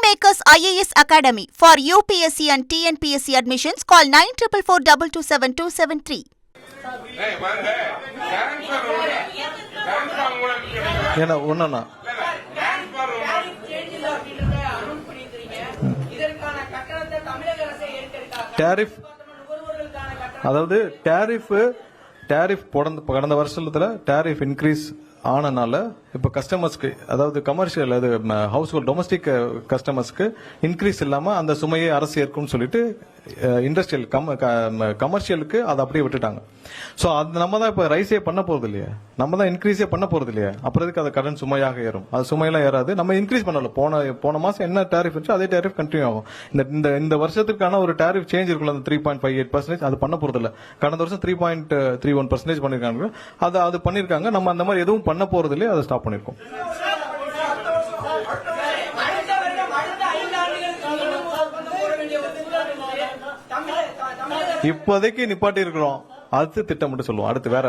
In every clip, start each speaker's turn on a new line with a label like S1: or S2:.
S1: Kingmakers IAS Academy. For UPSC and TNPSC admissions, call 9442272273.
S2: ஏன்னா ஒன்னா tariff, அதாவது tariff கடந்த வருஷத்துல டேரிஃப் இன்க்ரீஸ் ஆனனால இப்ப கஸ்டமர்ஸ்க்கு, அதாவது கமர்ஷியல், அது ஹவுஸ் ஹோல்ட் டொமஸ்டிக் கஸ்டமர்ஸ்க்கு இன்க்ரீஸ் இல்லாம அந்த சுமையை அரசு ஏற்கும்னு சொல்லிட்டு இண்டஸ்ட்ரியல் கமர்ஷியலுக்கு அதை அப்படியே விட்டுட்டாங்க. சோ அது நம்ம தான் இப்ப ரைஸே பண்ண போறது இல்லையா, நம்ம தான் இன்க்ரீஸே பண்ண போறது இல்லையா, அப்புறம் எதுக்கு அது கடன் சுமையாக ஏறும்? அது சுமையெல்லாம் ஏறாது. நம்ம இன்க்ரீஸ் பண்ணல. போன மாசம் என்ன டேரிஃப் இருந்துச்சோ அதே டேரிஃப் கண்டினியூ ஆகும். இந்த வருஷத்துக்கான ஒரு டேரிஃப் சேஞ்ச் இருக்குல்ல, அந்த 3.58% அது பண்ண போறது இல்ல. கடந்த வருஷம் 3.31% பண்ணிருக்காங்க. அது பண்ணிருக்காங்க. நம்ம அந்த மாதிரி எதுவும் பண்ண போறது இல்லையா, அதை ஸ்டாப் பண்ணிருக்கோம். இப்போதைக்கு நிப்பாட்டி இருக்கிறோம். அடுத்து திட்டமிட்டு சொல்லுவோம். அடுத்து வேற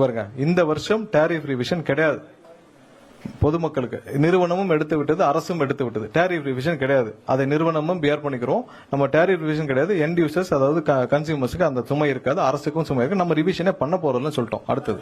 S2: பாருங்க, இந்த வருஷம் டேரிஃப் ரிவிஷன் கிடையாது. பொதுமக்களுக்கு நிறுவனமும் எடுத்து விட்டது, அரசும் எடுத்து விட்டது. டேரிஃப் ரிவிஷன் கிடையாது. அதை நிறுவனமும் பியர் பண்ணிக்கிறோம். நம்ம டேரிஃப் ரிவிஷன் கிடையாது. எண்ட் யூசர்ஸ், அதாவது கன்சியூமர்ஸ்க்கு அந்த சுமை இருக்காது, அரசுக்கும் சுமை இருக்கு. நம்ம ரிவிஷனே பண்ண போறோம்னு சொல்லிட்டோம். அடுத்தது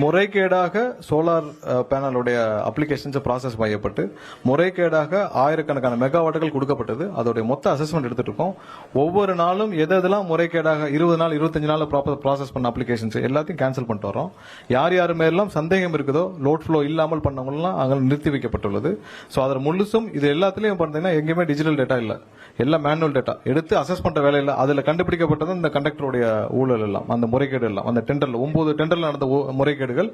S2: முறைகேடாக சோலார் பேனலுடைய அப்ளிகேஷன்ஸ் ப்ராசஸ் செய்யப்பட்டு முறைகேடாக ஆயிரக்கணக்கான மெகாவாட்டுகள் கொடுக்கப்பட்டது. அதோடைய மொத்த அசஸ்மெண்ட் எடுத்துட்டு இருக்கோம். ஒவ்வொரு நாளும் எதெல்லாம் முறைகேடாக 20 நாள் 25 நாள் ப்ராசஸ் பண்ண அப்ளிகேஷன்ஸ் எல்லாத்தையும் கேன்சல் பண்ணிட்டு வரோம். யார் மேலாம் சந்தேகம் இருக்குதோ, லோட் ஃப்ளோ இல்லாமல் பண்ணவங்கலாம் அங்கே நிறுத்தி வைக்கப்பட்டுள்ளது. ஸோ அதில் முழுசும் இது எல்லாத்துலயும் பார்த்தீங்கன்னா எங்கேயுமே டிஜிட்டல் டேட்டா இல்லை, எல்லாம் மேனுவல் டேட்டா எடுத்து அசஸ் பண்ற வேலை இல்லை. அதுல கண்டுபிடிக்கப்பட்டது இந்த கண்டக்டருடைய ஊழல் எல்லாம், அந்த முறைகேடு எல்லாம், அந்த டெண்டர்ல 9 டெண்டர்ல நடந்த முறைகேடுகள்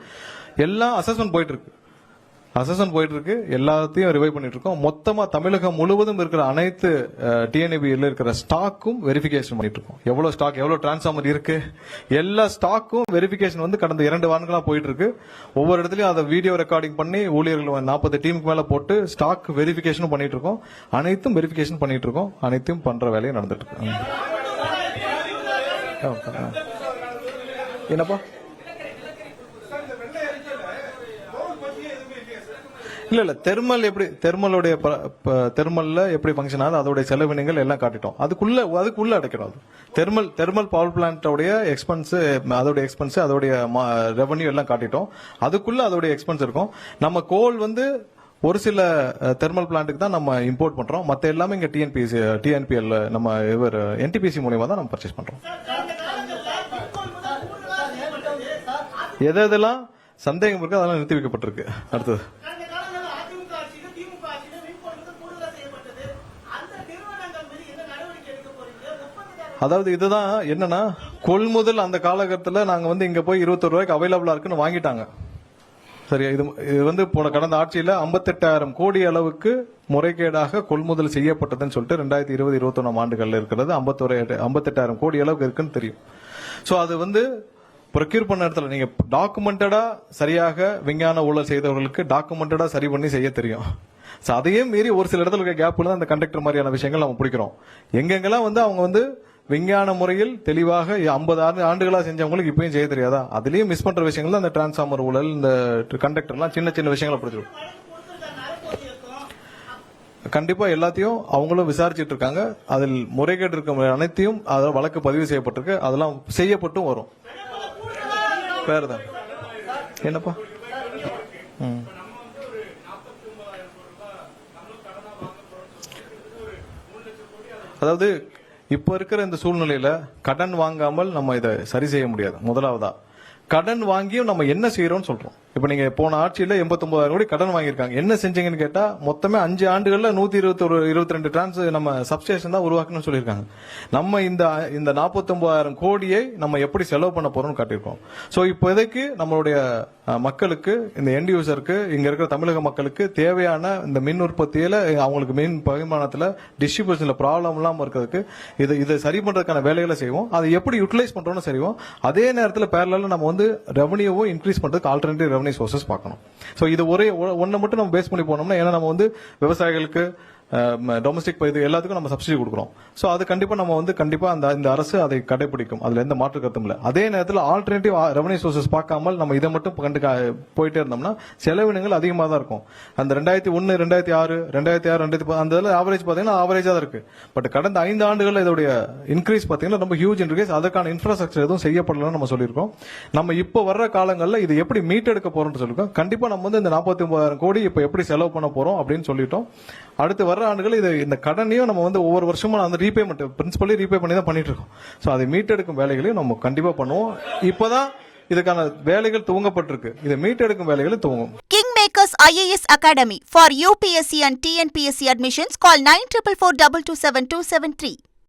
S2: எல்லாம் அசஸ்மெண்ட் போயிட்டு இருக்கு. எல்லாத்தையும் ரிவைவ் பண்ணிட்டு இருக்கோம். மொத்தமா தமிழகம் முழுவதும் இருக்கிற அனைத்து டிஎன்ஏபியில் இருக்கிற ஸ்டாக்கும் வெரிஃபிகேஷன் பண்ணிட்டு இருக்கோம். எவ்வளவு ஸ்டாக், எவ்வளவு டிரான்ஸ்ஃபார்மர் இருக்கு, எல்லா ஸ்டாக்கும் வெரிஃபிகேஷன் வந்து கடந்த 2 வாரங்களா போயிட்டு இருக்கு. ஒவ்வொரு இடத்துலயும் அதை வீடியோ ரெக்கார்டிங் பண்ணி ஊழியர்கள் 40 டீமுக்கு மேல போட்டு ஸ்டாக் வெரிஃபிகேஷனும் பண்ணிட்டு இருக்கோம். அனைத்தும் வெரிஃபிகேஷன் பண்ணிட்டு இருக்கோம். அனைத்தும் பண்ற வேலையும் நடந்துட்டு இருக்கு. என்னப்பா இல்ல தெர்மல் எப்படி, தெர்மல்ல எப்படி ஃபங்க்ஷன் ஆகுது, அதோட செலவினங்கள் எல்லாம் காட்டிட்டோம். அதுக்குள்ள அடைக்கணும். தெர்மல் பவர் பிளான்டோடைய எக்ஸ்பென்ஸ், அதோட எக்ஸ்பென்ஸ், அதோடைய ரெவன்யூ எல்லாம் காட்டிட்டோம். அதுக்குள்ள அதோட எக்ஸ்பென்ஸ் இருக்கும். நம்ம கோல் வந்து ஒரு சில தெர்மல் பிளான்ட்டுக்கு தான் நம்ம இம்போர்ட் பண்றோம். மத்த எல்லாமே இங்க டிஎன்பிஎல் நம்ம என்டிபிசி மூலமா தான் நம்ம பர்ச்சேஸ் பண்றோம். எதெல்லாம் சந்தேகம் இருக்கு அதெல்லாம் நிறுத்தி வைக்கப்பட்டிருக்கு. அடுத்தது அதாவது இதுதான் என்னன்னா, கொள்முதல் அந்த காலகட்டத்தில் நாங்க வந்து இங்க போய் 21 ரூபாய்க்கு அவைலபிளா இருக்குன்னு வாங்கிட்டாங்க. சரியா? இது வந்து போன கடந்த ஆட்சியில 58,000 கோடி அளவுக்கு முறைகேடாக கொள்முதல் செய்யப்பட்டதுன்னு சொல்லிட்டு 2020-21 ஆண்டுகள்ல இருக்கிறது 58,000 கோடி அளவுக்கு இருக்குன்னு தெரியும். சோ அது வந்து ப்ரொக்யூர் பண்ண இடத்துல நீங்க டாக்குமெண்டடா சரியாக விஞ்ஞான ஊழல் செய்தவர்களுக்கு டாக்குமெண்டடா சரி பண்ணி செய்ய தெரியும். அதையும் மீறி ஒரு சில இடத்துல இருக்க கேப்ல அந்த கண்டக்டர் மாதிரியான விஷயங்கள் நம்ம பிடிக்கிறோம். எங்கெங்கெல்லாம் வந்து அவங்க வந்து விஞ்ஞான முறையில் தெளிவாக 50 ஆண்டுகளா செஞ்சவங்களுக்கு இப்பயும் செய்ய தெரியாதா, அதுலயும் மிஸ் பண்ற விஷயங்கள் அந்த டிரான்ஸ்ஃபார்மர் ஊழல், இந்த கண்டக்டர் எல்லாம் சின்ன சின்ன விஷயங்களை பிடிச்சிடும். கண்டிப்பா எல்லாத்தையும் அவங்களும் விசாரிச்சுட்டு இருக்காங்க. அதில் முறைகேடு இருக்க அனைத்தையும் அதில் வழக்கு பதிவு செய்யப்பட்டிருக்கு. அதெல்லாம் செய்யப்பட்டும் வரும். வேறதான் என்னப்பா? அதாவது இப்ப இருக்கிற இந்த சூழ்நிலையில கடன் வாங்காமல் நம்ம இதை சரி செய்ய முடியாது. முதலாவதா கடன் வாங்கியும் நம்ம என்ன செய்யறோம்னு சொல்றோம். இப்ப நீங்க போன ஆட்சியில 89,000 கோடி கடன் வாங்கியிருக்காங்க. என்ன செஞ்சீங்கன்னு கேட்டா மொத்தமே 5 ஆண்டுகள்ல 122 டிரான்ஸ் நம்ம சப்ஸ்டேஷன் தான் உருவாக்கணும்னு சொல்லியிருக்காங்க. நம்ம இந்த 49,000 கோடியை நம்ம எப்படி செலவு பண்ண போறோம்னு காட்டியிருக்கோம். சோ இப்போதைக்கு நம்மளுடைய மக்களுக்கு, இந்த எண்ட் யூசருக்கு, இங்க இருக்கிற தமிழக மக்களுக்கு தேவையான இந்த மின் உற்பத்தியில, அவங்களுக்கு மின் பரிமாணத்துல, டிஸ்ட்ரிபியூஷன்ல ப்ராப்ளம் இல்லாம இருக்கிறதுக்கு இதை சரி பண்றதுக்கான வேலைகளை செய்வோம். அதை எப்படி யூட்டிலைஸ் பண்றோம்னு செய்வோம். அதே நேரத்தில் பேரலா நம்ம வந்து ரெவன்யூவும் இன்க்ரீஸ் பண்றதுக்கு ஆல்டர்னேட்டிவ் ரெவன்யூ சோர்சஸ் பார்க்கணும். ஸோ இது ஒன்றை மட்டும் நம்ம பேஸ் பண்ணி போனோம்னா, ஏன்னா நம்ம வந்து விவசாயிகளுக்கு டொமஸ்டிக் இது எல்லாத்துக்கும் நம்ம சப்சிடி கொடுக்குறோம். ஸோ அது கண்டிப்பா நம்ம வந்து கண்டிப்பா இந்த அரசு அதை கடைபிடிக்கும், அதுல எந்த மாற்று கருத்தும் இல்லை. அதே நேரத்தில் ஆல்டர்னேட்டிவ் ரெவன்யூ சோர்சஸ் பார்க்காமல் நம்ம இதை மட்டும் போயிட்டே இருந்தோம்னா செலவினங்கள் அதிகமாக தான் இருக்கும். அந்த 2001, 2006, 2010 அந்த இதில் ஆவரேஜ் பார்த்தீங்கன்னா ஆவரேஜா தான் இருக்கு. பட் கடந்த 5 ஆண்டுகள் இதோடைய இன்க்ரீஸ் பார்த்தீங்கன்னா ரொம்ப ஹியூஜ் இன்க்ரீஸ். அதற்கான இன்ஃப்ராஸ்ட்ரக்சர் எதுவும் செய்யப்படலன்னு நம்ம சொல்லியிருக்கோம். நம்ம இப்போ வர்ற காலங்களில் இது எப்படி மீட்டெடுக்க போறோம்னு சொல்லியிருக்கோம். கண்டிப்பா நம்ம வந்து இந்த 49,000 கோடி இப்போ எப்படி செலவு பண்ண போறோம் அப்படின்னு சொல்லிட்டோம். அடுத்து வர ஆண்டுகள் இந்த கடனையும் நம்ம வந்து ஒவ்வொரு வருஷமும் அந்த ரீபேமெண்ட் பிரின்சிபலி ரீபே பண்ணி தான் பண்ணிட்டு இருக்கோம். ஸோ அதை மீட்டெடுக்கும் வேலைகளையும் நம்ம கண்டிப்பா பண்ணுவோம். இப்பதான் இதுக்கான வேலைகள் துவங்கப்பட்டிருக்கு. இதை மீட்டெடுக்கும் வேலைகளும் துவங்கும்.
S1: Kingmakers IAS Academy for UPSC and TNPSC admissions call 9444227273.